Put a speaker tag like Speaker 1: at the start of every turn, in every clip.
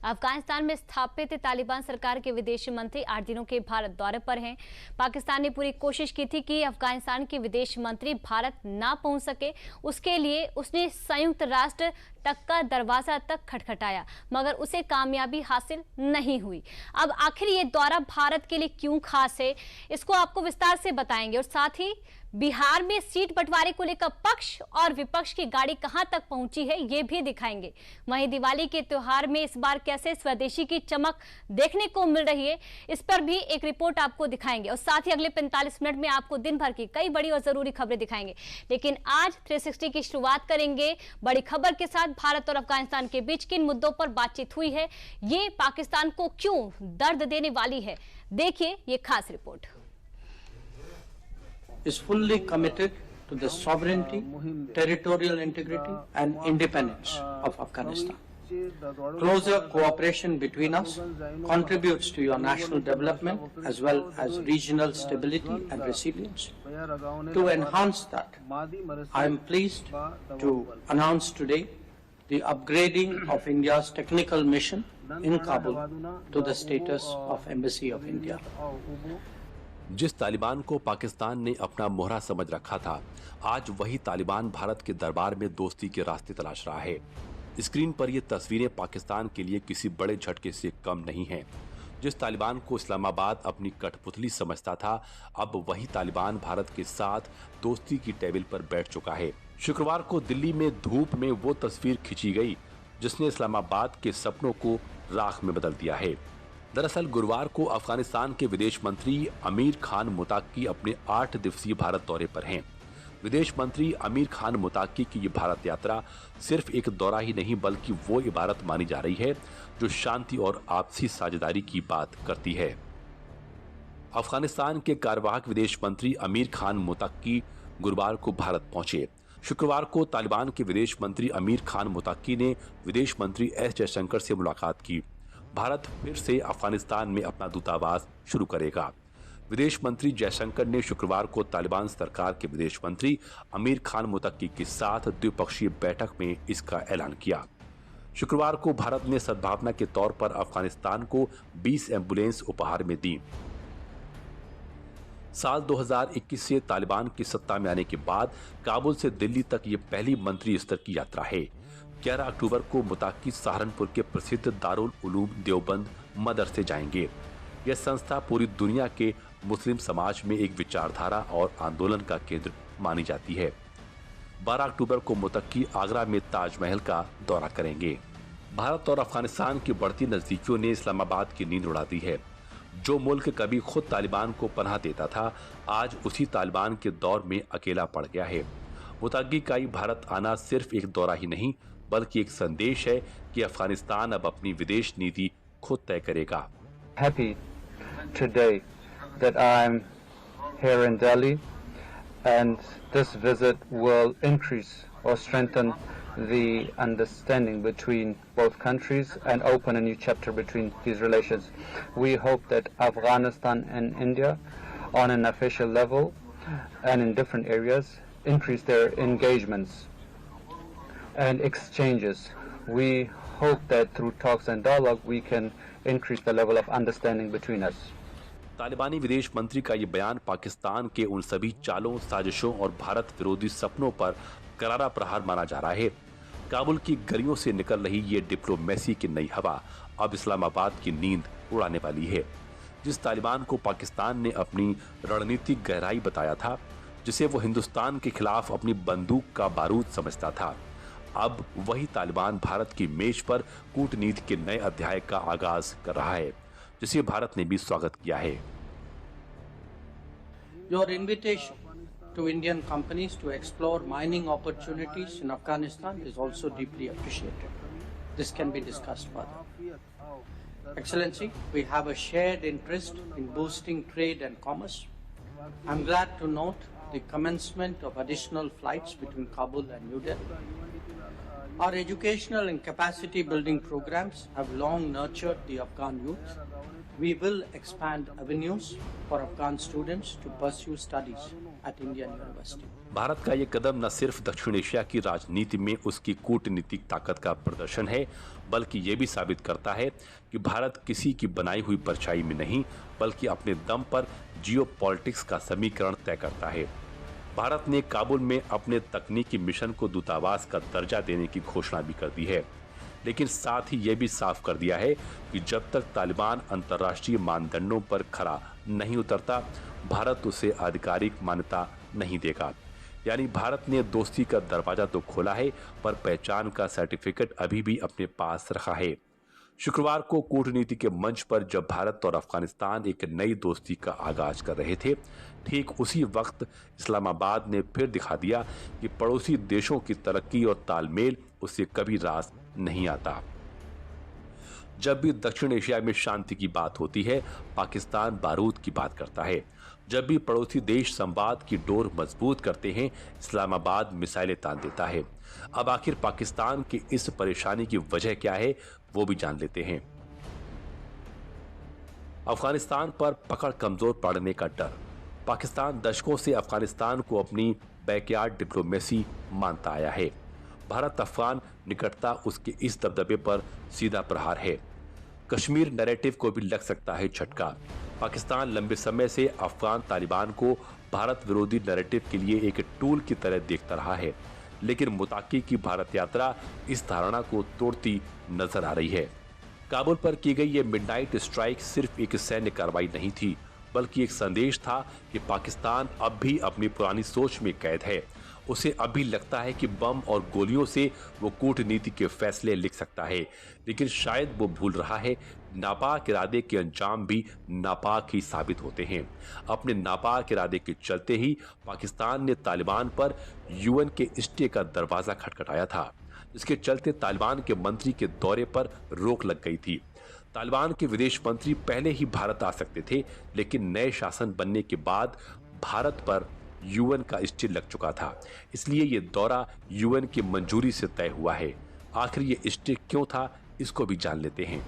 Speaker 1: अफगानिस्तान में स्थापित तालिबान सरकार के विदेश मंत्री 8 दिनों के भारत दौरे पर हैं। पाकिस्तान ने पूरी कोशिश की थी कि अफगानिस्तान के विदेश मंत्री भारत ना पहुंच सके। उसके लिए उसने संयुक्त राष्ट्र तक का दरवाजा तक खटखटाया, मगर उसे कामयाबी हासिल नहीं हुई। अब आखिर ये दौरा भारत के लिए क्यों खास है, इसको आपको विस्तार से बताएंगे और साथ ही बिहार में सीट बंटवारे को लेकर पक्ष और विपक्ष की गाड़ी कहां तक पहुंची है ये भी दिखाएंगे। वहीं दिवाली के त्योहार में इस बार कैसे स्वदेशी की चमक देखने को मिल रही है, इस पर भी एक रिपोर्ट आपको दिखाएंगे और साथ ही अगले 45 मिनट में आपको दिन भर की कई बड़ी और जरूरी खबरें दिखाएंगे। लेकिन आज 360 की शुरुआत करेंगे बड़ी खबर के साथ। भारत और अफगानिस्तान के बीच किन मुद्दों पर बातचीत हुई है, ये पाकिस्तान को क्यों दर्द देने वाली है, देखिए ये खास report.
Speaker 2: is fully committed to the sovereignty, territorial integrity and independence of Afghanistan. Closer cooperation between us contributes to your national development as well as regional stability and resilience. To enhance that, I am pleased to announce today the upgrading of India's technical mission in Kabul to the status of Embassy of India.
Speaker 3: जिस तालिबान को पाकिस्तान ने अपना मोहरा समझ रखा था, आज वही तालिबान भारत के दरबार में दोस्ती के रास्ते तलाश रहा है। स्क्रीन पर ये तस्वीरें पाकिस्तान के लिए किसी बड़े झटके से कम नहीं हैं। जिस तालिबान को इस्लामाबाद अपनी कठपुतली समझता था, अब वही तालिबान भारत के साथ दोस्ती की टेबल पर बैठ चुका है। शुक्रवार को दिल्ली में धूप में वो तस्वीर खींची गई जिसने इस्लामाबाद के सपनों को राख में बदल दिया है। दरअसल गुरुवार को अफगानिस्तान के विदेश मंत्री अमीर खान मुताकी अपने 8 दिवसीय भारत दौरे पर हैं। विदेश मंत्री अमीर खान मुताकी की ये भारत यात्रा सिर्फ एक दौरा ही नहीं बल्कि वो इबारत मानी जा रही है जो शांति और आपसी साझेदारी की बात करती है। अफगानिस्तान के कार्यवाहक विदेश मंत्री अमीर खान मुताकी गुरुवार को भारत पहुंचे। शुक्रवार को तालिबान के विदेश मंत्री अमीर खान मुताकी ने विदेश मंत्री एस जयशंकर से मुलाकात की। भारत फिर से अफगानिस्तान में अपना दूतावास शुरू करेगा। विदेश मंत्री जयशंकर ने शुक्रवार को तालिबान सरकार के विदेश मंत्री अमीर खान मुतक्की के साथ द्विपक्षीय बैठक में इसका ऐलान किया। शुक्रवार को भारत ने सद्भावना के तौर पर अफगानिस्तान को 20 एम्बुलेंस उपहार में दी। साल 2021 से तालिबान की सत्ता में आने के बाद काबुल से दिल्ली तक ये पहली मंत्री स्तर की यात्रा है। 11 अक्टूबर को मुताकी सहारनपुर के प्रसिद्ध दारुल उलूम देवबंद मदरसे जाएंगे। यह संस्था पूरी दुनिया के मुस्लिम समाज में एक विचारधारा और आंदोलन का केंद्र मानी जाती है। 12 अक्टूबर को मुतक्की आगरा में ताजमहल का दौरा करेंगे। भारत और अफगानिस्तान की बढ़ती नजदीकियों ने इस्लामाबाद की नींद उड़ा दी है। जो मुल्क कभी खुद तालिबान को पनाह देता था, आज उसी तालिबान के दौर में अकेला पड़ गया है। मुतक्की का भारत आना सिर्फ एक दौरा ही नहीं बल्कि एक संदेश है कि अफगानिस्तान अब अपनी विदेश नीति खुद तय करेगा।
Speaker 4: Happy today that I'm here in Delhi and this visit will increase or strengthen the understanding between both countries and open a new chapter between these relations. We hope that Afghanistan and India on an official level and in different areas increase their engagements and exchanges. We hope that through talks and dialogue we can increase the level of understanding between us.
Speaker 3: तालिबानी विदेश मंत्री का ये बयान पाकिस्तान के उन सभी चालों, साजिशों और भारत विरोधी सपनों पर करारा प्रहार माना जा रहा है। काबुल की गलियों से निकल रही ये डिप्लोमेसी की नई हवा अब इस्लामाबाद की नींद उड़ाने वाली है। जिस तालिबान को पाकिस्तान ने अपनी रणनीतिक गहराई बताया था, जिसे वो हिंदुस्तान के खिलाफ अपनी बंदूक का बारूद समझता था, अब वही तालिबान भारत की मेज पर कूटनीति के नए अध्याय का आगाज कर रहा है, जिसे भारत ने भी स्वागत किया है।
Speaker 2: Your invitation to Indian companies to explore mining opportunities in Afghanistan is also deeply appreciated. This can be discussed further. Excellency, we have a shared interest in boosting trade and commerce. I'm glad to note the commencement of additional flights between Kabul and New Delhi. Our educational and capacity building programs have long nurtured the Afghan youth. We will expand avenues for Afghan students to pursue studies at Indian University.
Speaker 3: Bharat का ये कदम न सिर्फ दक्षिण Asia की राजनीति में उसकी कूटनीतिक ताकत का प्रदर्शन है, बल्कि ये भी साबित करता है कि भारत किसी की बनाई हुई परछाई में नहीं, बल्कि अपने दम पर जियोपॉलिटिक्स का समीकरण तय करता है। भारत ने काबुल में अपने तकनीकी मिशन को दूतावास का दर्जा देने की घोषणा भी कर दी है, लेकिन साथ ही यह भी साफ कर दिया है कि जब तक तालिबान अंतर्राष्ट्रीय मानदंडों पर खरा नहीं उतरता, भारत उसे आधिकारिक मान्यता नहीं देगा। यानी भारत ने दोस्ती का दरवाजा तो खोला है, पर पहचान का सर्टिफिकेट अभी भी अपने पास रखा है। शुक्रवार को कूटनीति के मंच पर जब भारत और अफगानिस्तान एक नई दोस्ती का आगाज कर रहे थे, ठीक उसी वक्त इस्लामाबाद ने फिर दिखा दिया कि पड़ोसी देशों की तरक्की और तालमेल उसे कभी रास नहीं आता। जब भी दक्षिण एशिया में शांति की बात होती है, पाकिस्तान बारूद की बात करता है। जब भी पड़ोसी देश संवाद की डोर मजबूत करते हैं, इस्लामाबाद मिसाइलें तान देता है। अब आखिर पाकिस्तान की इस परेशानी की वजह क्या है, वो भी जान लेते हैं। अफगानिस्तान पर पकड़ कमजोर पड़ने का डर। पाकिस्तान दशकों से अफगानिस्तान को अपनी बैकयार्ड डिप्लोमेसी मानता आया है। भारत अफगान निकटता उसके इस दबदबे पर सीधा प्रहार है। कश्मीर नैरेटिव को भी लग सकता है झटका। पाकिस्तान लंबे समय से अफगान तालिबान को भारत विरोधी नैरेटिव के लिए एक टूल की तरह देखता रहा है, लेकिन मुताकी की भारत यात्रा इस धारणा को तोड़ती नजर आ रही है। काबुल पर की गई ये मिडनाइट स्ट्राइक सिर्फ एक सैन्य कार्रवाई नहीं थी, बल्कि एक संदेश था कि पाकिस्तान अब भी अपनी पुरानी सोच में कैद है। उसे अभी लगता है कि बम और गोलियों से वो कूटनीति के फैसले लिख सकता है, लेकिन शायद वो भूल रहा है नापाक इरादे के अंजाम भी नापाक ही साबित होते हैं। अपने नापाक इरादे के चलते ही पाकिस्तान ने तालिबान पर यूएन के स्टे का दरवाजा खटखटाया था, जिसके चलते तालिबान के मंत्री के दौरे पर रोक लग गई थी। तालिबान के विदेश मंत्री पहले ही भारत आ सकते थे, लेकिन नए शासन बनने के बाद भारत पर यूएन का स्टे लग चुका था, इसलिए ये दौरा यूएन की मंजूरी से तय हुआ है। आखिर ये स्टे क्यों था, इसको भी जान लेते हैं।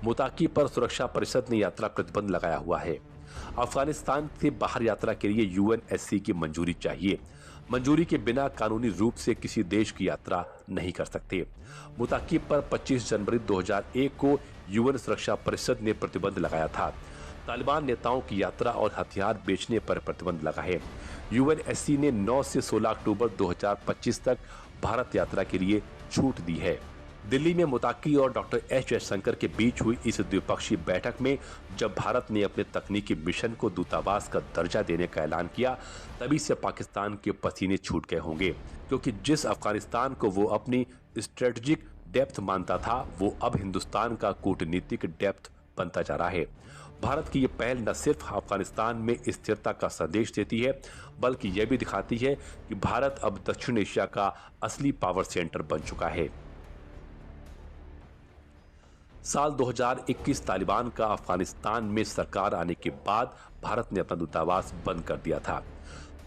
Speaker 3: मुताकी पर सुरक्षा परिषद ने यात्रा प्रतिबंध लगाया हुआ है। अफगानिस्तान से बाहर यात्रा के लिए यूएनएससी की मंजूरी चाहिए। मंजूरी के बिना कानूनी रूप से किसी देश की यात्रा नहीं कर सकते। मुताकी पर 25 जनवरी 2001 को यूएन सुरक्षा परिषद ने प्रतिबंध लगाया था। तालिबान नेताओं की यात्रा और हथियार बेचने पर प्रतिबंध लगा है। यूएनएससी ने 9 से 16 अक्टूबर 2025 तक भारत यात्रा के लिए छूट दी है। दिल्ली में मुताकी और डॉक्टर एस जयशंकर के बीच हुई इस द्विपक्षीय बैठक में जब भारत ने अपने तकनीकी मिशन को दूतावास का दर्जा देने का ऐलान किया, तभी से पाकिस्तान के पसीने छूट गए होंगे, क्योंकि जिस अफगानिस्तान को वो अपनी स्ट्रेटेजिक डेप्थ मानता था, वो अब हिंदुस्तान का कूटनीतिक डेप्थ बनता जा रहा है। भारत की ये पहल न सिर्फ अफगानिस्तान में स्थिरता का संदेश देती है, बल्कि यह भी दिखाती है कि भारत अब दक्षिण एशिया का असली पावर सेंटर बन चुका है। साल 2021 तालिबान का अफगानिस्तान में सरकार आने के बाद भारत ने अपना दूतावास बंद कर दिया था।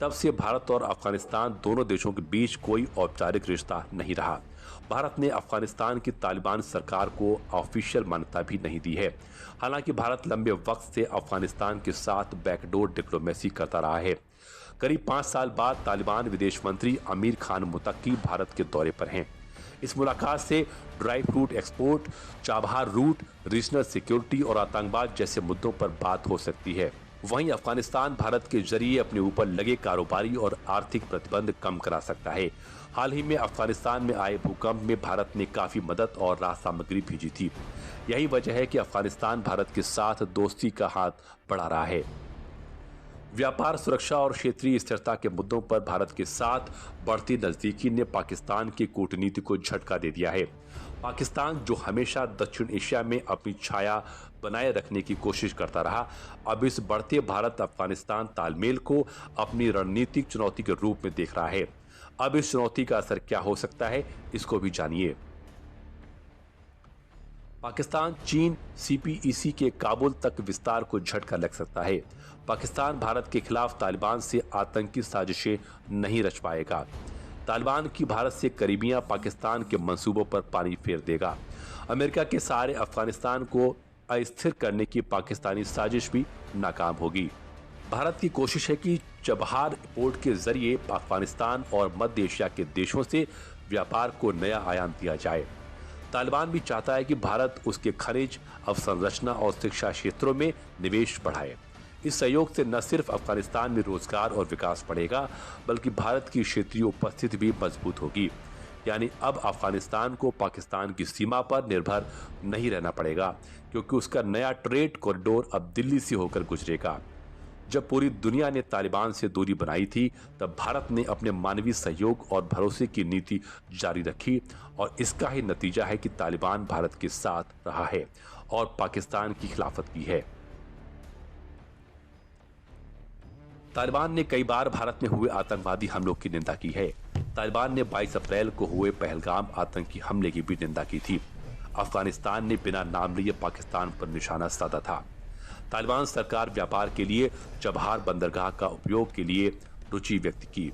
Speaker 3: तब से भारत और अफगानिस्तान दोनों देशों के बीच कोई औपचारिक रिश्ता नहीं रहा। भारत ने अफगानिस्तान की तालिबान सरकार को ऑफिशियल मान्यता भी नहीं दी है। हालांकि भारत लंबे वक्त से अफगानिस्तान के साथ बैकडोर डिप्लोमेसी करता रहा है। करीब 5 साल बाद तालिबान विदेश मंत्री अमीर खान मुतक्की भारत के दौरे पर हैं। इस मुलाकात से dry fruit export, Chabahar route, regional security और आतंकवाद जैसे मुद्दों पर बात हो सकती है। वहीं अफगानिस्तान भारत के जरिए अपने ऊपर लगे कारोबारी और आर्थिक प्रतिबंध कम करा सकता है। हाल ही में अफगानिस्तान में आए भूकंप में भारत ने काफी मदद और राहत सामग्री भेजी थी। यही वजह है कि अफगानिस्तान भारत के साथ दोस्ती का हाथ बढ़ा रहा है। व्यापार, सुरक्षा और क्षेत्रीय स्थिरता के मुद्दों पर भारत के साथ बढ़ती नजदीकी ने पाकिस्तान की कूटनीति को झटका दे दिया है। पाकिस्तान, जो हमेशा दक्षिण एशिया में अपनी छाया बनाए रखने की कोशिश करता रहा, अब इस बढ़ते भारत अफगानिस्तान तालमेल को अपनी रणनीतिक चुनौती के रूप में देख रहा है। अब इस चुनौती का असर क्या हो सकता है, इसको भी जानिए। पाकिस्तान चीन सीपीईसी के काबुल तक विस्तार को झटका लग सकता है। पाकिस्तान भारत के खिलाफ तालिबान से आतंकी साजिशें नहीं रच पाएगा। तालिबान की भारत से करीबियां पाकिस्तान के मंसूबों पर पानी फेर देगा। अमेरिका के सहारे अफगानिस्तान को अस्थिर करने की पाकिस्तानी साजिश भी नाकाम होगी। भारत की कोशिश है कि चबहार पोर्ट के जरिए अफगानिस्तान और मध्य एशिया के देशों से व्यापार को नया आयाम दिया जाए। तालिबान भी चाहता है कि भारत उसके खनिज, अवसंरचना और शिक्षा क्षेत्रों में निवेश बढ़ाए। इस सहयोग से न सिर्फ अफगानिस्तान में रोजगार और विकास बढ़ेगा, बल्कि भारत की क्षेत्रीय उपस्थिति भी मजबूत होगी। यानी अब अफगानिस्तान को पाकिस्तान की सीमा पर निर्भर नहीं रहना पड़ेगा, क्योंकि उसका नया ट्रेड कॉरिडोर अब दिल्ली से होकर गुजरेगा। जब पूरी दुनिया ने तालिबान से दूरी बनाई थी, तब भारत ने अपने मानवीय सहयोग और भरोसे की नीति जारी रखी, और इसका ही नतीजा है कि तालिबान भारत के साथ रहा है और पाकिस्तान की खिलाफत की है। तालिबान ने कई बार भारत में हुए आतंकवादी हमलों की निंदा की है। तालिबान ने 22 अप्रैल को हुए पहलगाम आतंकी हमले की भी निंदा की थी। अफगानिस्तान ने बिना नाम लिए पाकिस्तान पर निशाना साधा था। तालिबान सरकार व्यापार के लिए चबहार बंदरगाह का उपयोग के लिए रुचि व्यक्त की।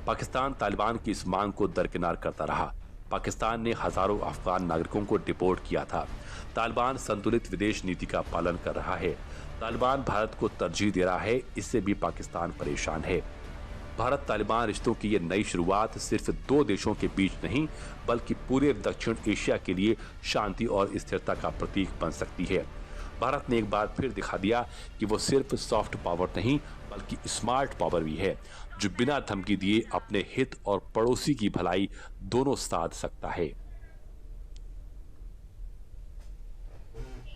Speaker 3: पाकिस्तान तालिबान की इस मांग को दरकिनार करता रहा। पाकिस्तान ने हजारों अफगान नागरिकों को डिपोर्ट किया था। तालिबान संतुलित विदेश नीति का पालन कर रहा है। तालिबान भारत को तरजीह दे रहा है, इससे भी पाकिस्तान परेशान है। भारत तालिबान रिश्तों की ये नई शुरुआत सिर्फ 2 देशों के बीच नहीं, बल्कि पूरे दक्षिण एशिया के लिए शांति और स्थिरता का प्रतीक बन सकती है। भारत ने एक बार फिर दिखा दिया कि वो सिर्फ सॉफ्ट पावर नहीं, बल्कि स्मार्ट पावर भी है, जो बिना धमकी दिए अपने हित और पड़ोसी की भलाई दोनों साध सकता है।